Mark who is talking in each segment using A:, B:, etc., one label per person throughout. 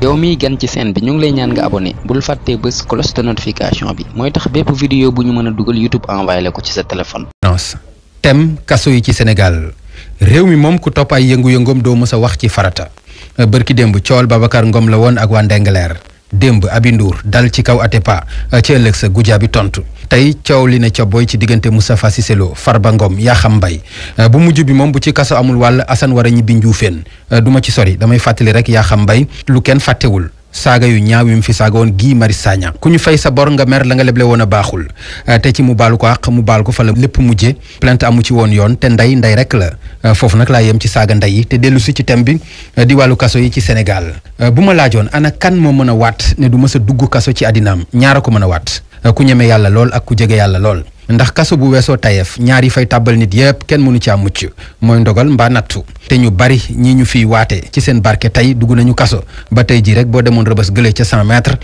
A: yow miy gan ci chaîne bi ñu ngi lay ñaan nga abonné bul fàttee bés cloche de notification bi mooy tax bépp vidéo bu ñu mën a dugal YouTube envoyé la ko ci sa téléphone.
B: thème kaso yi ci Sénégal réew mi moom ku topp ay yëngu-yëngoom doo mës a wax ci farata bërki démb coowal Babacar Ngom la woon ak waa Ndengleer démb Aby Ndour dal ci kaw Atepa ci ëllëg sa Goudiaby tontu tey coow li ne ca boy ci diggante Moustapha Cissé Lo Farba Ngom Yakham Mbaye bu mujj bi moom bu ci kaso amul wàll Assane war a ñibbi Njuufeen du ma ci sori damay fàttali rek Yakham Mbaye lu kenn fàttewul saaga yu ñaaw yi mu fi saaga woon Guy Marius Sagna ku ñu fay sa bor nga mer la nga leble woon a baaxul te ci mu baalu ko àq mu baal ko fa la lépp mujje plainte amu ci woon yoon te ndey rek la foofu nag laa yem ci saaga ndey yi te dellu si ci thème bi di wàllu kaso yi ci Sénégal bu ma laajoon ana kan moo mën a waat ne du mës a dugg kaso ci àddinaam ñaara ko mën a waat ku ñeme yàlla lool ak ku jege yàlla lool ndax kaso bu weesoo tayeef ñaar yi fay tàbbal nit yëpp kenn mënu ci am mucc mooy ndogal mbaa nattu te ñu bari ñii ñu fiy waate ci seen barke tey dugg nañu kaso ba tey ji rek boo demoon rëbës gële ca 100 mètres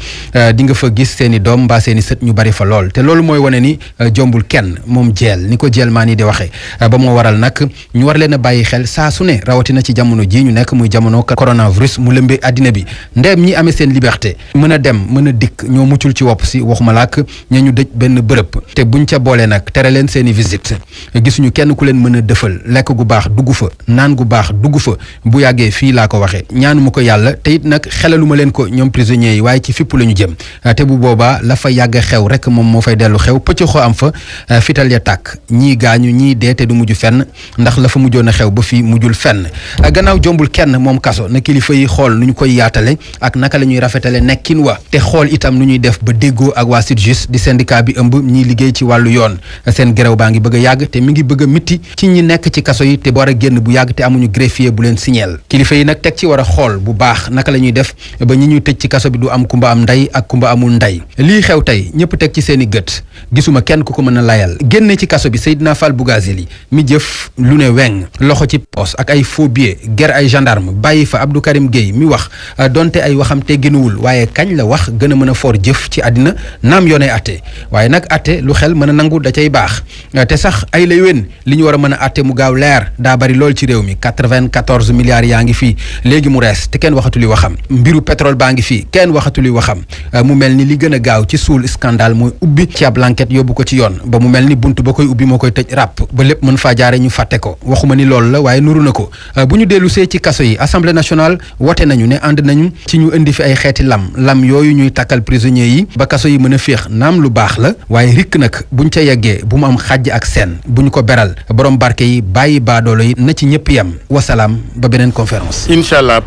B: di nga fa gis seen i doom mbaa seen i sët ñu bari fa lool te loolu mooy wane ni jombul kenn moom jeel ni ko jeel maa nii di waxee ba moo waral nag ñu war leen a bàyyi xel saa su ne rawatina ci jamono ji ñu nekk muy jamono coronavirus mu lëmbee àddina bi ndeem ñi amee seen liberté mën a dem mën a dikk ñoo muccul ci wopp si waxuma laak ña ñu dëj benn bërëb te buñ ca boolee nag tere leen seeni visite gisuñu kenn ku leen mën a dëfal lekk gu baax dugg fa naan gu baax dugg fa bu yàggee fii laa ko waxee ñaanuma ko yàlla te it nag xelaluma leen ko ñoom prisonniers yi waaye ci fipp la ñu jëm te bu boobaa la fa yàgg xew rek moom moo fay dellu xew pëcc xoo am fa fital ya tàkk ñii gaañu ñii dee te du mujj fenn ndax la fa mujjoon a xew ba fii mujjul fenn gannaaw jombul kenn moom kaso na kilifa yi xool nu ñu koy yaatale ak naka la ñuy rafetale nekkin wa te xool itam nu ñuy def ba déggoo ak waa SYTJUST di syndicat bi ëmb ñiy liggéey ci wàllu yoon seen gerew baa ngi bëgg a yàgg te mi ngi bëgg a mitti ci ñi nekk ci kaso yi te war a génn bu yàgg te amuñu greffier bu leen signeel kilifa yi nag teg ci war a xool bu baax naka la ñuy def ba ñi ñuy tëj ci kaso bi du am kumba am ndey ak kumba amul ndey lii xew tey ñëpp teg ci seen i gët gisuma kenn ku ko mën a layal génne ci kaso bi Seydina Fall Bougazelli mi jëf lu ne weng loxo ci poos ak ay faux billets ger ay gendarme bàyyi fa Abdou Karim Gueye mi wax donte ay waxam tegginuwul waaye kañ la wax gën a mën a for jëf ci àddina naam yoonee atte waaye nag atte lu xel mën a nangu da cay baax te sax ay lay wen li ñu war a mën a atte mu gaaw leer daa bari lool ci réew mi 94 milliards yaa ngi fii léegi mu rees te kenn waxatu li waxam mbiru pétrole baa ngi fii kenn waxatu li waxam mu mel ni li gën a gaaw ci suul scandale mooy ubbi ci ab enquête yóbbu ko ci yoon ba mu mel ni bunt ba koy ubbi moo koy tëj ràpp ba lépp mën faa jaare ñu fàtte ko waxuma ni loolu la waaye nuru na ko bu ñu dellu see ci kaso yi assemblée nationale wote nañu ne ànd nañu ci ñu indi fi ay xeeti lam yooyu ñuy takkal prisonniers yi ba kaso yi mën a féex naam lu baax la waaye rikk nag buñ ca yeggee bu mu am xàjj ak seen bu ñu ko beral borom barke yi bàyyi baadoolo yi na ci ñëpp yem wasalaam ba beneen conférence.
C: incha allah.